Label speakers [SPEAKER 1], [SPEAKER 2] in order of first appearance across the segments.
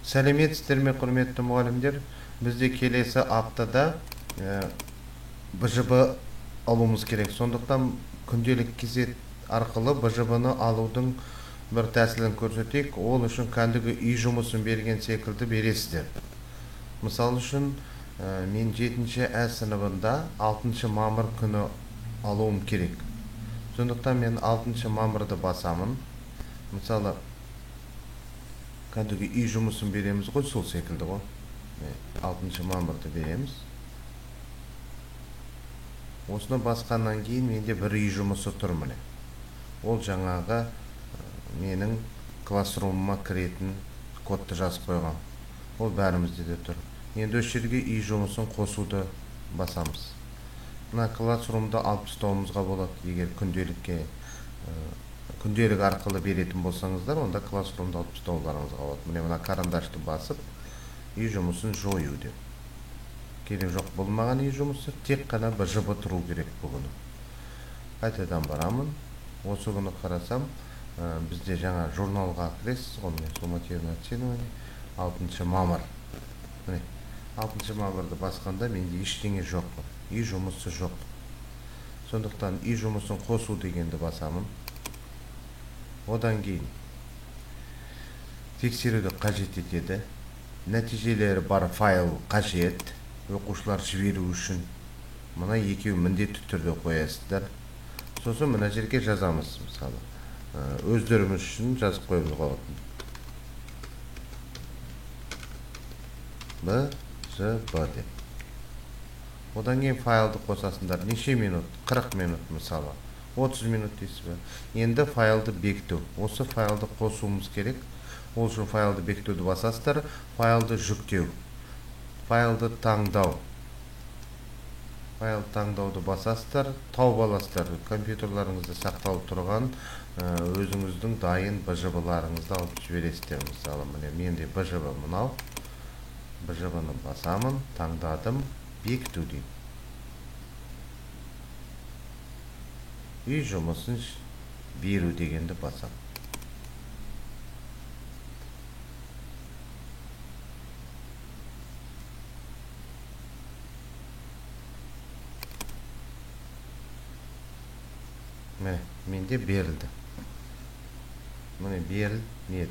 [SPEAKER 1] Сәлеметсіздер ме, құрметті мұғалімдер? Бізде келесі аптада БЖБ алуымыз керек. Сондықтан күнделік кезет арқылы БЖБ-ны алудың бір тәсілін көрсетейік. Ол үшін кәдімгі үй жұмысын берген секілді бересіздер. Мысал үшін, мен 7-ші Ә сыныбында 6 мамыр күні алуым керек. Сондықтан мен 6 мамырды басамын. Мысалы, кәдімгі үй жұмысын береміз ғой, сол секілді ғой. 6 мамырды береміз. Осыны басқаннан кейін менде бір үй жұмысы тұр міне. Ол жаңағы менің классрумыма кіретін кодты жазып қойған. Ол бәрімізде де тұр. Енді осы жерге үй жұмысын қосуды басамыз. Мына классрумда алып тастауымызға болады. Егер күнделік арқылы беретін болсаңыздар, онда классрумда алып тастауларыңызға болады. Мына карандашты басып, үй жұмысын жою деп. Керек жоқ болмаған үй жұмысы, тек қана БЖБ тұру керек бүгін. Қайтадан барамын. Осы күні қарасам, бізде жаңа журналға кіресіз, онымен суммативное оценивание 6 мамыр. 6 мамырды басқанда менде ештеңе жоқ. Үй жұмысы жоқ. Сондықтан үй жұмысын қосу дегенді басамын. Одан кейін тексеруді қажет етеді. Нәтижелері бар файл қажет. Оқушылар жіберу үшін мына екеуі міндетті түрде қоясыздар. Сосын мына жерге жазамыз, мысалы. Өздеріміз үшін жазып қойып қалатын. БЖБ деп. Одан кейін файлды қосасыңдар. Неше минут? 40 минут мысалы. 30 минут дейсіз бе? Енді файлды бекіту. Осы файлды қосуымыз керек. Ол үшін файлды бекітуді басасыздар. Файлды жүктеу. Файлды таңдау. Файл таңдауды басасыздар. Тауып аласыздар. Компьютерларыңызда сақталып тұрған өзіңіздің дайын БЖБ-ларыңызды алып жібересіздер. Мысалы, менде БЖБ мынау. БЖБ-ны басамын, таңдадым, бекіту деймін. Үй жұмысын беру дегенді басам. Менде берілді. Міне берілді.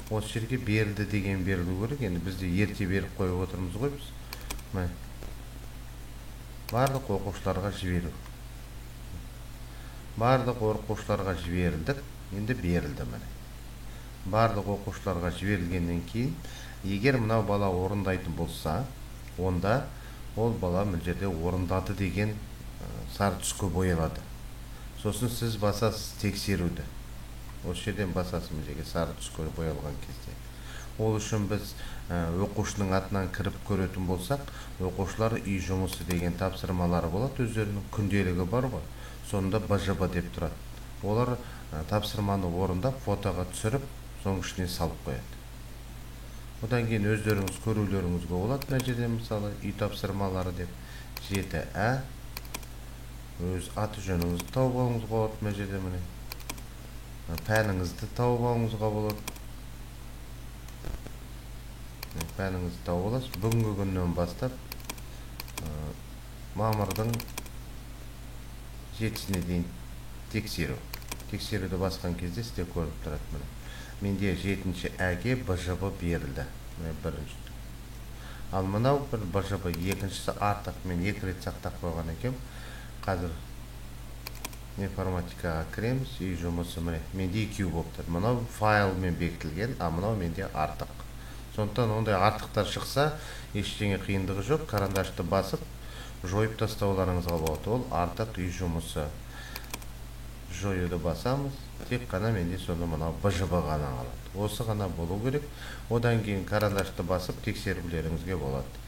[SPEAKER 1] Осы жерге берілді деген берілу керек. Енді бізде ерте беріп қойып отырмыз ғой біз. Барлық оқушыларға жіберу. Барлық оқушыларға жіберілдік. Енді берілді міне. Барлық оқушыларға жіберілгеннен кейін, егер мынау бала орындайтын болса, онда ол бала мына жерде орындады деген сары түске боялады. Сосын сіз басасыз тексеруді. Осы жерден басасыз мына жерге сары түске боялған кезде. Ол үшін біз оқушының атынан кіріп көретін болсақ, оқушылар үй жұмысы деген тапсырмалары болады, өздерінің күнделігі бар ғой. Сонда БЖБ деп тұрады. Олар тапсырманы орындап, фотоға түсіріп, соның ішіне салып қояды. Одан кейін өздеріңіз көрулеріңізге болады. Мына жерде мысалы үй тапсырмалары деп 7Ә. Өз аты жөніңізді тауып алыңызға болады. Мына жерде міне. Пәніңізді тауып алыңызға болады. Пәніңізді тауып аласыз. Бүгінгі күннен бастап мамырдың 7-сіне дейін тексеру. Тексеруді басқан кезде сізде көріп тұрады. Менде 7-ші Әге БЖБ берілді. Бірінші. Ал мынау бір БЖБ, екіншісі артық. Мен 2 рет сақтап қойған екем. Қазір информатикаға кіреміз. Үй жұмысы менде 2 болып тұр. Мынау файлмен бекітілген, а мынау менде артық. Сондықтан ондай артықтар шықса, ештеңе қиындығы жоқ. Карандашты басып, жойып тастауларыңызға болады. Ол артық үй жұмысы. Жоюды басамыз. Тек қана менде сонда мынау БЖБ ғана қалады. Осы ғана болу керек. Одан кейін карандашты басып тексерулеріңізге болады.